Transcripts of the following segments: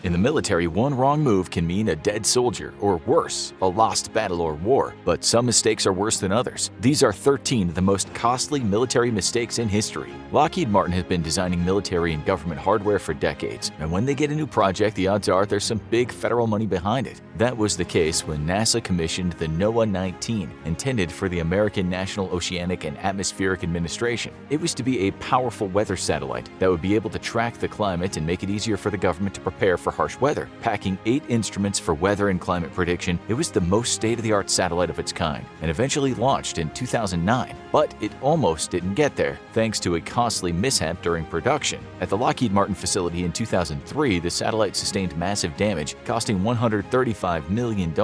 In the military, one wrong move can mean a dead soldier, or worse, a lost battle or war. But some mistakes are worse than others. These are 13 of the most costly military mistakes in history. Lockheed Martin has been designing military and government hardware for decades, and when they get a new project, the odds are there's some big federal money behind it. That was the case when NASA commissioned the NOAA-19, intended for the American National Oceanic and Atmospheric Administration. It was to be a powerful weather satellite that would be able to track the climate and make it easier for the government to prepare for harsh weather. Packing 8 instruments for weather and climate prediction, it was the most state-of-the-art satellite of its kind, and eventually launched in 2009. But it almost didn't get there, thanks to a costly mishap during production. At the Lockheed Martin facility in 2003, the satellite sustained massive damage, costing $135 million,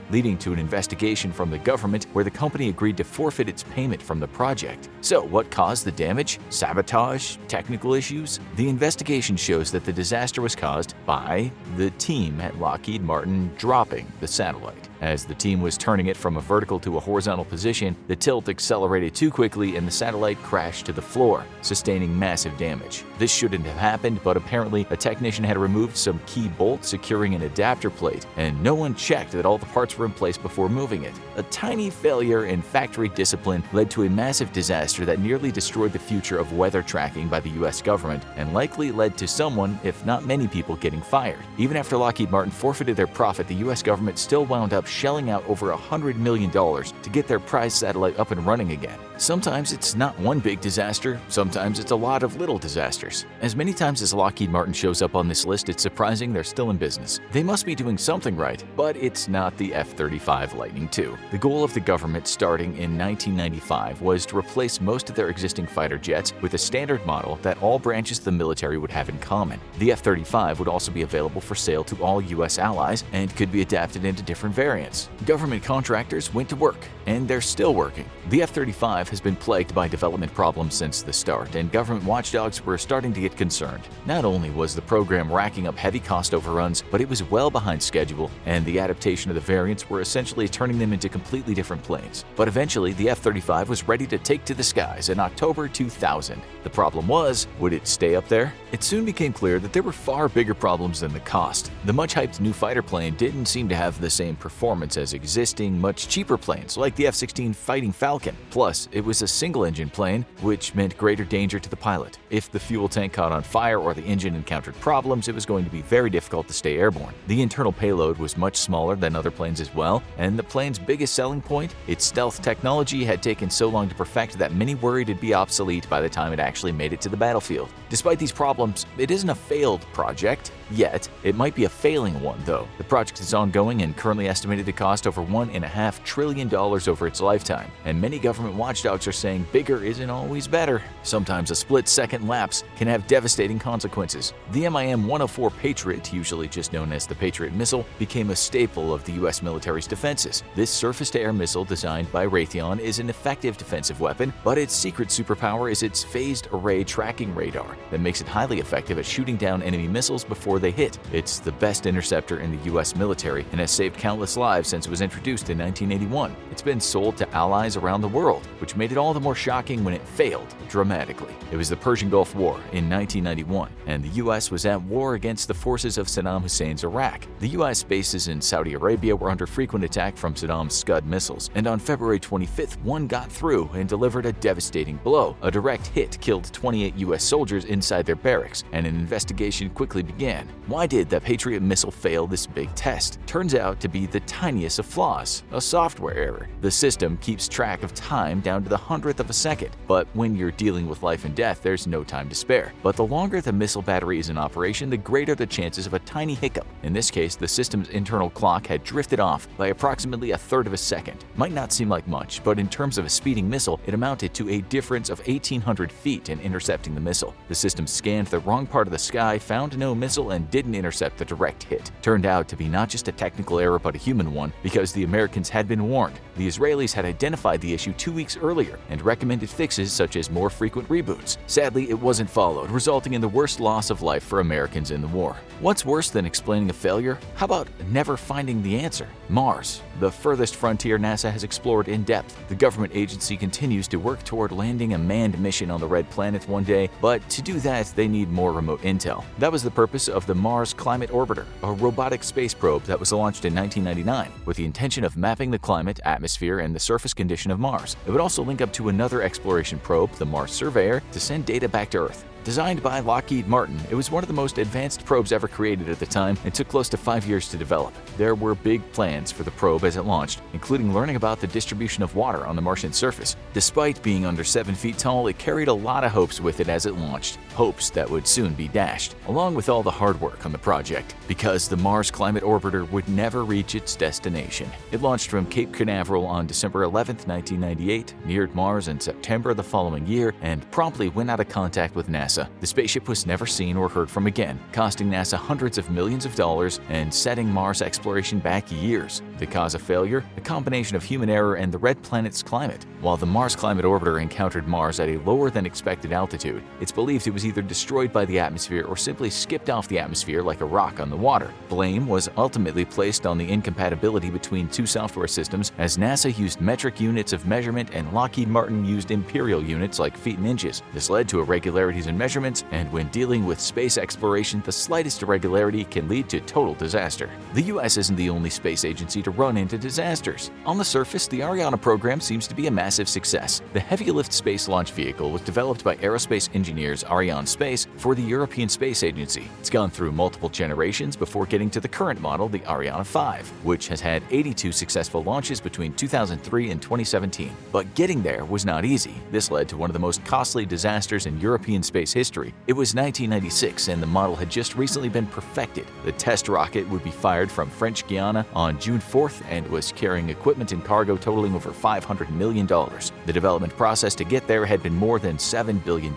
leading to an investigation from the government where the company agreed to forfeit its payment from the project. So, what caused the damage? Sabotage? Technical issues? The investigation shows that the disaster was caused by the team at Lockheed Martin dropping the satellite. As the team was turning it from a vertical to a horizontal position, the tilt accelerated too quickly and the satellite crashed to the floor, sustaining massive damage. This shouldn't have happened, but apparently a technician had removed some key bolts securing an adapter plate, and no one checked that all the parts were in place before moving it. A tiny failure in factory discipline led to a massive disaster that nearly destroyed the future of weather tracking by the US government and likely led to someone, if not many people, getting fired. Even after Lockheed Martin forfeited their profit, the US government still wound up shelling out over $100 million to get their prized satellite up and running again. Sometimes it's not one big disaster, sometimes it's a lot of little disasters. As many times as Lockheed Martin shows up on this list, it's surprising they're still in business. They must be doing something right, but it's not the F-35 Lightning II. The goal of the government starting in 1995 was to replace most of their existing fighter jets with a standard model that all branches of the military would have in common. The F-35 would also be available for sale to all US allies and could be adapted into different variants. Government contractors went to work, and they're still working. The F-35 has been plagued by development problems since the start, and government watchdogs were starting to get concerned. Not only was the program racking up heavy cost overruns, but it was well behind schedule, and the adaptation of the variants were essentially turning them into completely different planes. But eventually, the F-35 was ready to take to the skies in October 2000. The problem was, would it stay up there? It soon became clear that there were far bigger problems than the cost. The much-hyped new fighter plane didn't seem to have the same performance as existing, much cheaper planes like the F-16 Fighting Falcon. Plus, it was a single-engine plane, which meant greater danger to the pilot. If the fuel tank caught on fire or the engine encountered problems, it was going to be very difficult to stay airborne. The internal payload was much smaller than other planes as well, and the plane's biggest selling point, its stealth technology, had taken so long to perfect that many worried it'd be obsolete by the time it actually made it to the battlefield. Despite these problems, it isn't a failed project yet. It might be a failing one, though. The project is ongoing and currently estimated to cost over $1.5 trillion over its lifetime, and many government watchdogs are saying bigger isn't always better. Sometimes a split-second lapse can have devastating consequences. The MIM-104 Patriot, usually just known as the Patriot missile, became a staple of the U.S. military's defenses. This surface-to-air missile designed by Raytheon is an effective defensive weapon, but its secret superpower is its phased array tracking radar that makes it highly effective at shooting down enemy missiles before they hit. It's the best interceptor in the U.S. military and has saved countless lives since it was introduced in 1981. It's been sold to allies around the world, which made it all the more shocking when it failed dramatically. It was the Persian Gulf War in 1991, and the U.S. was at war against the forces of Saddam Hussein's Iraq. The U.S. bases in Saudi Arabia were under frequent attack from Saddam's Scud missiles, and on February 25th, one got through and delivered a devastating blow. A direct hit killed 28 U.S. soldiers inside their barracks, and an investigation quickly began. Why did the Patriot missile fail this big test? Turns out to be the tiniest of flaws, a software error. The system keeps track of time down to the hundredth of a second, but when you're dealing with life and death, there's no time to spare. But the longer the missile battery is in operation, the greater the chances of a tiny hiccup. In this case, the system's internal clock had drifted off by approximately a third of a second. Might not seem like much, but in terms of a speeding missile, it amounted to a difference of 1,800 feet in intercepting the missile. The system scanned the wrong part of the sky, found no missile, and didn't intercept the direct hit. Turned out to be not just a technical error but a human human one because the Americans had been warned. The Israelis had identified the issue 2 weeks earlier and recommended fixes such as more frequent reboots. Sadly, it wasn't followed, resulting in the worst loss of life for Americans in the war. What's worse than explaining a failure? How about never finding the answer? Mars, the furthest frontier NASA has explored in depth. The government agency continues to work toward landing a manned mission on the Red Planet one day, but to do that, they need more remote intel. That was the purpose of the Mars Climate Orbiter, a robotic space probe that was launched in 1999 with the intention of mapping the climate, atmosphere, and the surface condition of Mars. It would also link up to another exploration probe, the Mars Surveyor, to send data back to Earth. Designed by Lockheed Martin, it was one of the most advanced probes ever created at the time and took close to 5 years to develop. There were big plans for the probe as it launched, including learning about the distribution of water on the Martian surface. Despite being under 7 feet tall, it carried a lot of hopes with it as it launched, hopes that would soon be dashed, along with all the hard work on the project, because the Mars Climate Orbiter would never reach its destination. It launched from Cape Canaveral on December 11, 1998, neared Mars in September the following year, and promptly went out of contact with NASA. The spaceship was never seen or heard from again, costing NASA hundreds of millions of dollars and setting Mars exploration back years. The cause of failure? A combination of human error and the red planet's climate. While the Mars Climate Orbiter encountered Mars at a lower than expected altitude, it's believed it was either destroyed by the atmosphere or simply skipped off the atmosphere like a rock on the water. Blame was ultimately placed on the incompatibility between two software systems, as NASA used metric units of measurement and Lockheed Martin used imperial units like feet and inches. This led to irregularities in measurements, and when dealing with space exploration, the slightest irregularity can lead to total disaster. The US isn't the only space agency to run into disasters. On the surface, the Ariane program seems to be a massive success. The heavy-lift space launch vehicle was developed by aerospace engineers Arianespace for the European Space Agency. It's gone through multiple generations before getting to the current model, the Ariane 5, which has had 82 successful launches between 2003 and 2017. But getting there was not easy. This led to one of the most costly disasters in European space history. It was 1996 and the model had just recently been perfected. The test rocket would be fired from French Guiana on June 4th and was carrying equipment and cargo totaling over $500 million. The development process to get there had been more than $7 billion.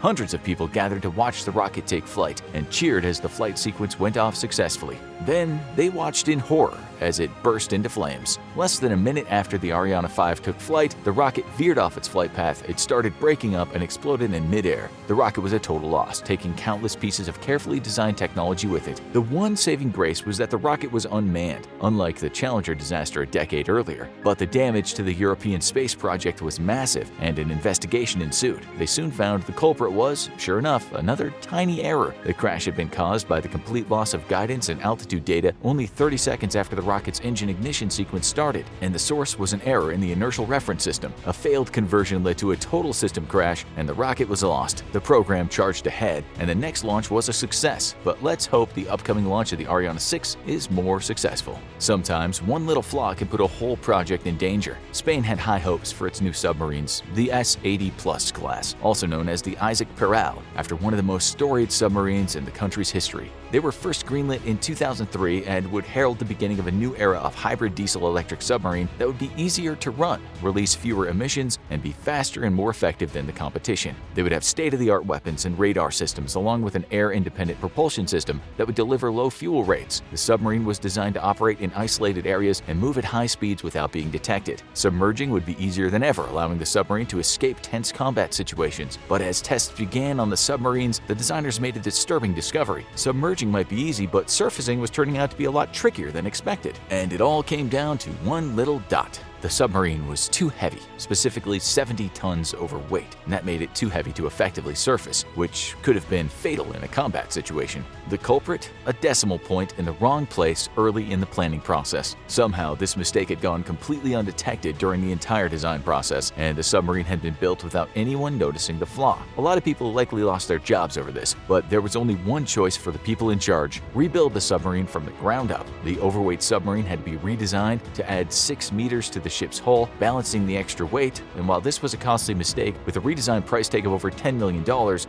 Hundreds of people gathered to watch the rocket take flight and cheered as the flight sequence went off successfully. Then they watched in horror as it burst into flames. Less than a minute after the Ariane 5 took flight, the rocket veered off its flight path, it started breaking up and exploded in midair. The rocket was a total loss, taking countless pieces of carefully designed technology with it. The one saving grace was that the rocket was unmanned, unlike the Challenger disaster a decade earlier. But the damage to the European space project was massive, and an investigation ensued. They soon found the culprit was, sure enough, another tiny error. The crash had been caused by the complete loss of guidance and altitude data only 30 seconds after the rocket's engine ignition sequence started, and the source was an error in the inertial reference system. A failed conversion led to a total system crash, and the rocket was lost. The program charged ahead, and the next launch was a success, but let's hope the upcoming launch of the Ariane 6 is more successful. Sometimes one little flaw can put a whole project in danger. Spain had high hopes for its new submarines, the S-80 Plus class, also known as the Isaac Peral, after one of the most storied submarines in the country's history. They were first greenlit in 2003 and would herald the beginning of a new era of hybrid diesel-electric submarine that would be easier to run, release fewer emissions, and be faster and more effective than the competition. They would have state-of-the-art weapons and radar systems along with an air-independent propulsion system that would deliver low fuel rates. The submarine was designed to operate in isolated areas and move at high speeds without being detected. Submerging would be easier than ever, allowing the submarine to escape tense combat situations. But as tests began on the submarines, the designers made a disturbing discovery. Submerging might be easy, but surfacing was turning out to be a lot trickier than expected. And it all came down to one little dot. The submarine was too heavy, specifically 70 tons overweight, and that made it too heavy to effectively surface, which could have been fatal in a combat situation. The culprit? A decimal point in the wrong place early in the planning process. Somehow, this mistake had gone completely undetected during the entire design process, and the submarine had been built without anyone noticing the flaw. A lot of people likely lost their jobs over this, but there was only one choice for the people in charge: rebuild the submarine from the ground up. The overweight submarine had to be redesigned to add 6 meters to the ship's hull, balancing the extra weight, and while this was a costly mistake with a redesigned price tag of over $10 million,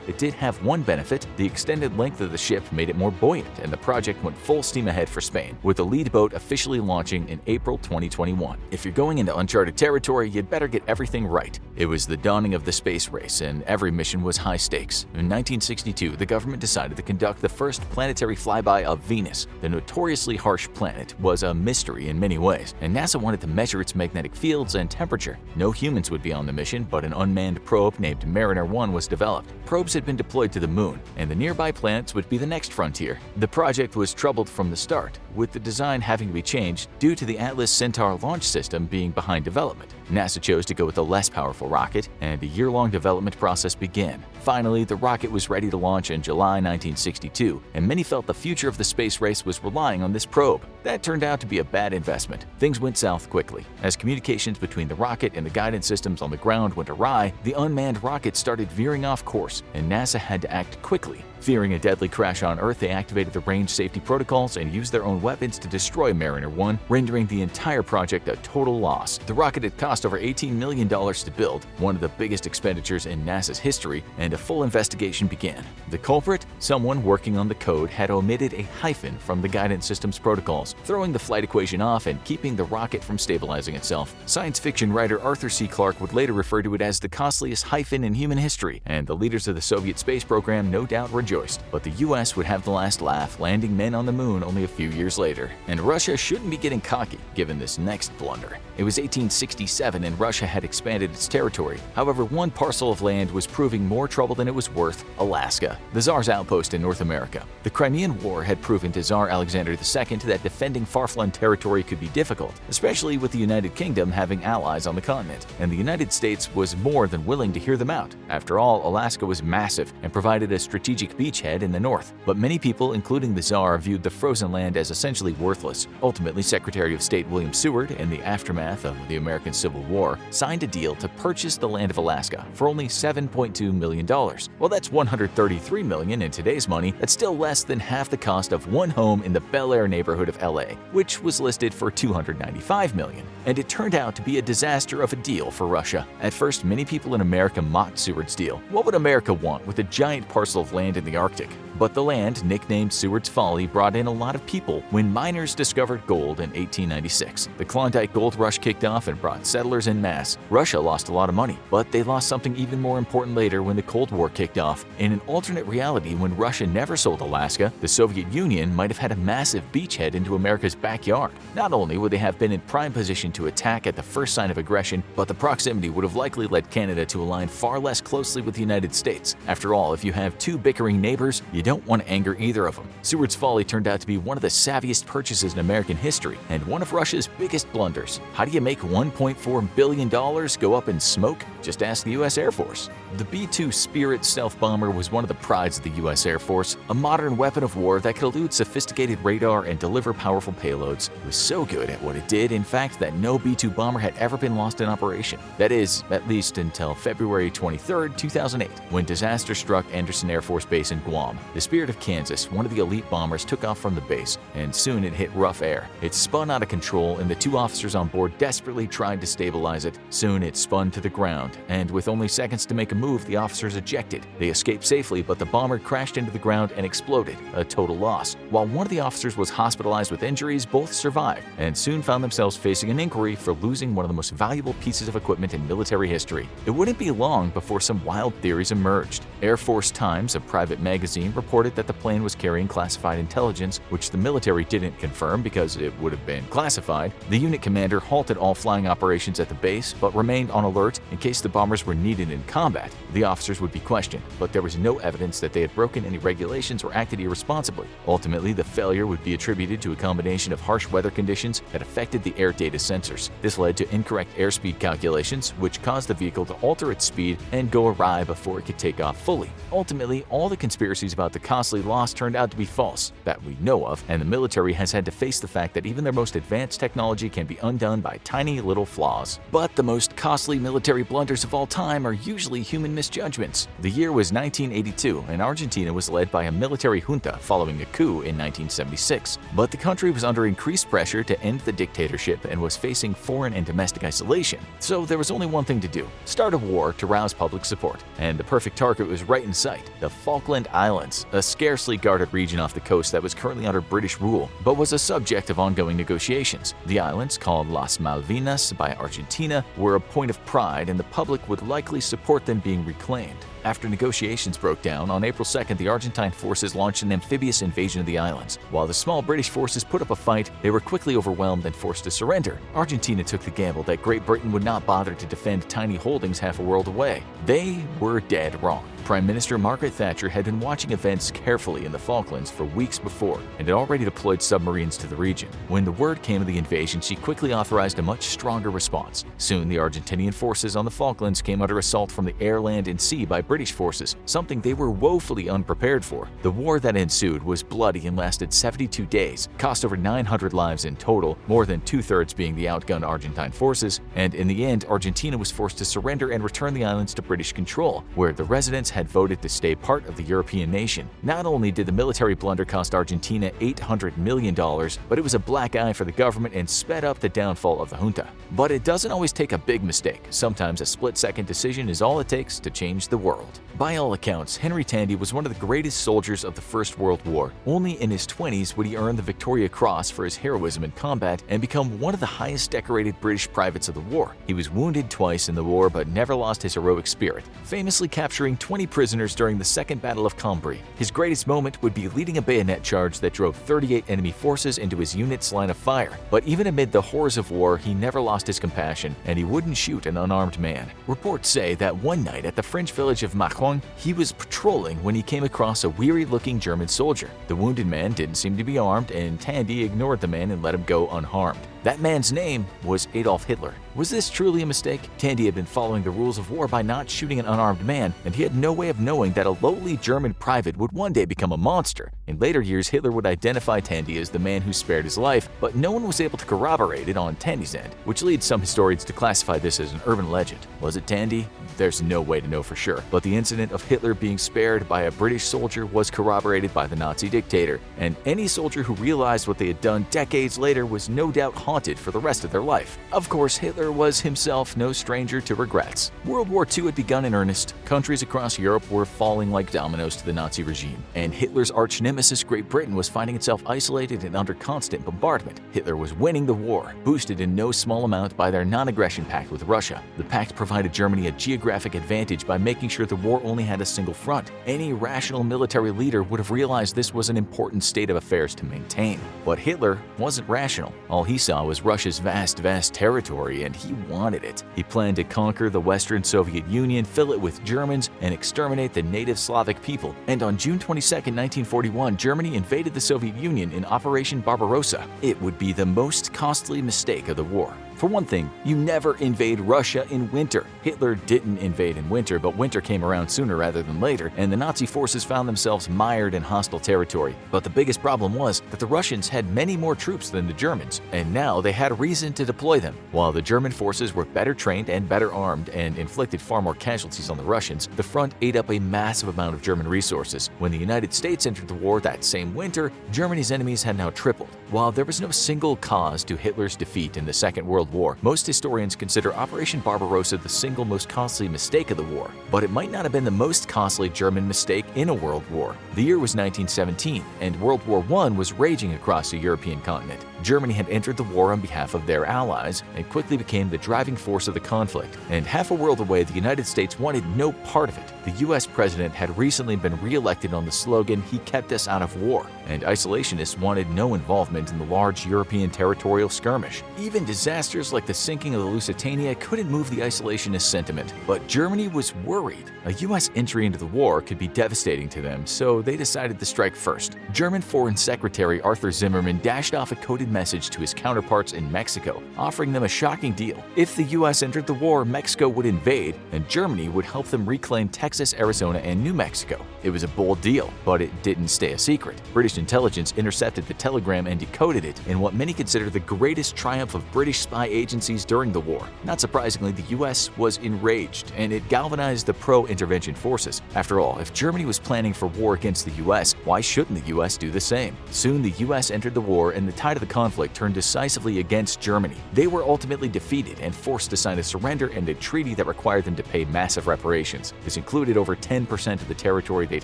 it did have one benefit: the extended length of the ship made it more buoyant, and the project went full steam ahead for Spain, with the lead boat officially launching in April 2021. If you're going into uncharted territory, you'd better get everything right. It was the dawning of the space race, and every mission was high stakes. In 1962, the government decided to conduct the first planetary flyby of Venus. The notoriously harsh planet was a mystery in many ways, and NASA wanted to measure its magnetic fields and temperature. No humans would be on the mission, but an unmanned probe named Mariner 1 was developed. Probes had been deployed to the moon, and the nearby planets would be the next frontier. The project was troubled from the start, with the design having to be changed due to the Atlas Centaur launch system being behind development. NASA chose to go with a less powerful rocket, and a year-long development process began. Finally, the rocket was ready to launch in July 1962, and many felt the future of the space race was relying on this probe. That turned out to be a bad investment. Things went south quickly. As communications between the rocket and the guidance systems on the ground went awry, the unmanned rocket started veering off course, and NASA had to act quickly. Fearing a deadly crash on Earth, they activated the range safety protocols and used their own weapons to destroy Mariner 1, rendering the entire project a total loss. The rocket had cost over $18 million to build, one of the biggest expenditures in NASA's history, and a full investigation began. The culprit? Someone working on the code had omitted a hyphen from the guidance system's protocols, throwing the flight equation off and keeping the rocket from stabilizing itself. Science fiction writer Arthur C. Clarke would later refer to it as the costliest hyphen in human history, and the leaders of the Soviet space program no doubt rejoiced. But the US would have the last laugh, landing men on the moon only a few years later. And Russia shouldn't be getting cocky, given this next blunder. It was 1867 and Russia had expanded its territory. However, one parcel of land was proving more trouble than it was worth: Alaska, the Tsar's outpost in North America. The Crimean War had proven to Tsar Alexander II that defending far-flung territory could be difficult, especially with the United Kingdom having allies on the continent, and the United States was more than willing to hear them out. After all, Alaska was massive and provided a strategic beachhead in the north, but many people, including the Tsar, viewed the frozen land as essentially worthless. Ultimately, Secretary of State William Seward, in the aftermath of the American Civil War, signed a deal to purchase the land of Alaska for only $7.2 million. Well, that's $133 million in today's money. That's still less than half the cost of one home in the Bel Air neighborhood of LA, which was listed for $295 million. And it turned out to be a disaster of a deal for Russia. At first, many people in America mocked Seward's deal. What would America want with a giant parcel of land in the Arctic? But the land, nicknamed Seward's Folly, brought in a lot of people when miners discovered gold in 1896. The Klondike Gold Rush kicked off and brought settlers en masse. Russia lost a lot of money, but they lost something even more important later when the Cold War kicked off. In an alternate reality, when Russia never sold Alaska, the Soviet Union might have had a massive beachhead into America's backyard. Not only would they have been in prime position to attack at the first sign of aggression, but the proximity would have likely led Canada to align far less closely with the United States. After all, if you have two bickering neighbors, you don't want to anger either of them. Seward's Folly turned out to be one of the savviest purchases in American history and one of Russia's biggest blunders. How do you make $1.4 billion go up in smoke? Just ask the U.S. Air Force. The B-2 Spirit stealth bomber was one of the prides of the U.S. Air Force, a modern weapon of war that could elude sophisticated radar and deliver powerful payloads. It was so good at what it did, in fact, that no B-2 bomber had ever been lost in operation. That is, at least until February 23, 2008, when disaster struck Anderson Air Force Base in Guam. The Spirit of Kansas, one of the elite bombers, took off from the base, and soon it hit rough air. It spun out of control, and the two officers on board desperately tried to stabilize it. Soon it spun to the ground, and with only seconds to make a move, the officers ejected. They escaped safely, but the bomber crashed into the ground and exploded, a total loss. While one of the officers was hospitalized with injuries, both survived, and soon found themselves facing an inquiry for losing one of the most valuable pieces of equipment in military history. It wouldn't be long before some wild theories emerged. Air Force Times, a private magazine, reported that the plane was carrying classified intelligence, which the military didn't confirm because it would have been classified. The unit commander halted all flying operations at the base, but remained on alert in case the bombers were needed in combat. The officers would be questioned, but there was no evidence that they had broken any regulations or acted irresponsibly. Ultimately, the failure would be attributed to a combination of harsh weather conditions that affected the air data sensors. This led to incorrect airspeed calculations, which caused the vehicle to alter its speed and go awry before it could take off fully. Ultimately, all the conspiracies about the costly loss turned out to be false, that we know of, and the military has had to face the fact that even their most advanced technology can be undone by tiny little flaws. But the most costly military blunders of all time are usually human misjudgments. The year was 1982, and Argentina was led by a military junta following a coup in 1976. But the country was under increased pressure to end the dictatorship and was facing foreign and domestic isolation. So there was only one thing to do: start a war to rouse public support. And the perfect target was right in sight: the Falkland Islands, a scarcely guarded region off the coast that was currently under British rule, but was a subject of ongoing negotiations. The islands, called Las Malvinas by Argentina, were a point of pride, and the public would likely support them being reclaimed. After negotiations broke down, on April 2nd, the Argentine forces launched an amphibious invasion of the islands. While the small British forces put up a fight, they were quickly overwhelmed and forced to surrender. Argentina took the gamble that Great Britain would not bother to defend tiny holdings half a world away. They were dead wrong. Prime Minister Margaret Thatcher had been watching events carefully in the Falklands for weeks before and had already deployed submarines to the region. When the word came of the invasion, she quickly authorized a much stronger response. Soon, the Argentinian forces on the Falklands came under assault from the air, land, and sea by British forces, something they were woefully unprepared for. The war that ensued was bloody and lasted 72 days, cost over 900 lives in total, more than two-thirds being the outgunned Argentine forces, and in the end, Argentina was forced to surrender and return the islands to British control, where the residents had voted to stay part of the European nation. Not only did the military blunder cost Argentina $800 million, but it was a black eye for the government and sped up the downfall of the junta. But it doesn't always take a big mistake. Sometimes a split-second decision is all it takes to change the world. By all accounts, Henry Tandy was one of the greatest soldiers of the First World War. Only in his 20s would he earn the Victoria Cross for his heroism in combat and become one of the highest decorated British privates of the war. He was wounded twice in the war but never lost his heroic spirit, famously capturing 20 prisoners during the Second Battle of Cambrai. His greatest moment would be leading a bayonet charge that drove 38 enemy forces into his unit's line of fire. But even amid the horrors of war, he never lost his compassion, and he wouldn't shoot an unarmed man. Reports say that one night at the French village of Mâcon, he was patrolling when he came across a weary-looking German soldier. The wounded man didn't seem to be armed, and Tandy ignored the man and let him go unharmed. That man's name was Adolf Hitler. Was this truly a mistake? Tandy had been following the rules of war by not shooting an unarmed man, and he had no way of knowing that a lowly German private would one day become a monster. In later years, Hitler would identify Tandy as the man who spared his life, but no one was able to corroborate it on Tandy's end, which leads some historians to classify this as an urban legend. Was it Tandy? There's no way to know for sure, but the incident of Hitler being spared by a British soldier was corroborated by the Nazi dictator, and any soldier who realized what they had done decades later was no doubt haunted for the rest of their life. Of course, Hitler was himself no stranger to regrets. World War II had begun in earnest. Countries across Europe were falling like dominoes to the Nazi regime, and Hitler's arch nemesis Great Britain was finding itself isolated and under constant bombardment. Hitler was winning the war, boosted in no small amount by their non-aggression pact with Russia. The pact provided Germany a geographic advantage by making sure the war only had a single front. Any rational military leader would have realized this was an important state of affairs to maintain. But Hitler wasn't rational. All he saw was Russia's vast territory, and he wanted it. He planned to conquer the Western Soviet Union, fill it with Germans, and exterminate the native Slavic people. And on June 22, 1941, Germany invaded the Soviet Union in Operation Barbarossa. It would be the most costly mistake of the war. For one thing, you never invade Russia in winter. Hitler didn't invade in winter, but winter came around sooner rather than later, and the Nazi forces found themselves mired in hostile territory. But the biggest problem was that the Russians had many more troops than the Germans, and now they had reason to deploy them. While the German forces were better trained and better armed and inflicted far more casualties on the Russians, the front ate up a massive amount of German resources. When the United States entered the war that same winter, Germany's enemies had now tripled. While there was no single cause to Hitler's defeat in the Second World War, most historians consider Operation Barbarossa the single most costly mistake of the war. But it might not have been the most costly German mistake in a world war. The year was 1917, and World War I was raging across the European continent. Germany had entered the war on behalf of their allies and quickly became the driving force of the conflict. And half a world away, the United States wanted no part of it. The US president had recently been re-elected on the slogan, "He kept us out of war," and isolationists wanted no involvement in the large European territorial skirmish. Even disaster disasters like the sinking of the Lusitania couldn't move the isolationist sentiment, but Germany was worried. A U.S. entry into the war could be devastating to them, so they decided to strike first. German Foreign Secretary Arthur Zimmermann dashed off a coded message to his counterparts in Mexico, offering them a shocking deal. If the U.S. entered the war, Mexico would invade, and Germany would help them reclaim Texas, Arizona, and New Mexico. It was a bold deal, but it didn't stay a secret. British intelligence intercepted the telegram and decoded it in what many consider the greatest triumph of British spy agencies during the war. Not surprisingly, the U.S. was enraged, and it galvanized the pro-intervention forces. After all, if Germany was planning for war against the U.S., why shouldn't the U.S. do the same? Soon, the U.S. entered the war, and the tide of the conflict turned decisively against Germany. They were ultimately defeated and forced to sign a surrender and a treaty that required them to pay massive reparations. This included over 10% of the territory they'd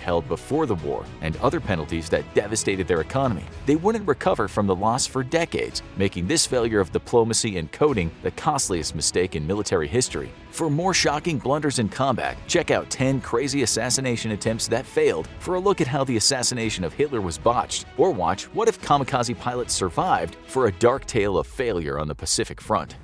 held before the war, and other penalties that devastated their economy. They wouldn't recover from the loss for decades, making this failure of diplomacy and coding the costliest mistake in military history. For more shocking blunders in combat, check out 10 crazy assassination attempts that failed for a look at how the assassination of Hitler was botched, or watch What If Kamikaze Pilots Survived for a dark tale of failure on the Pacific Front.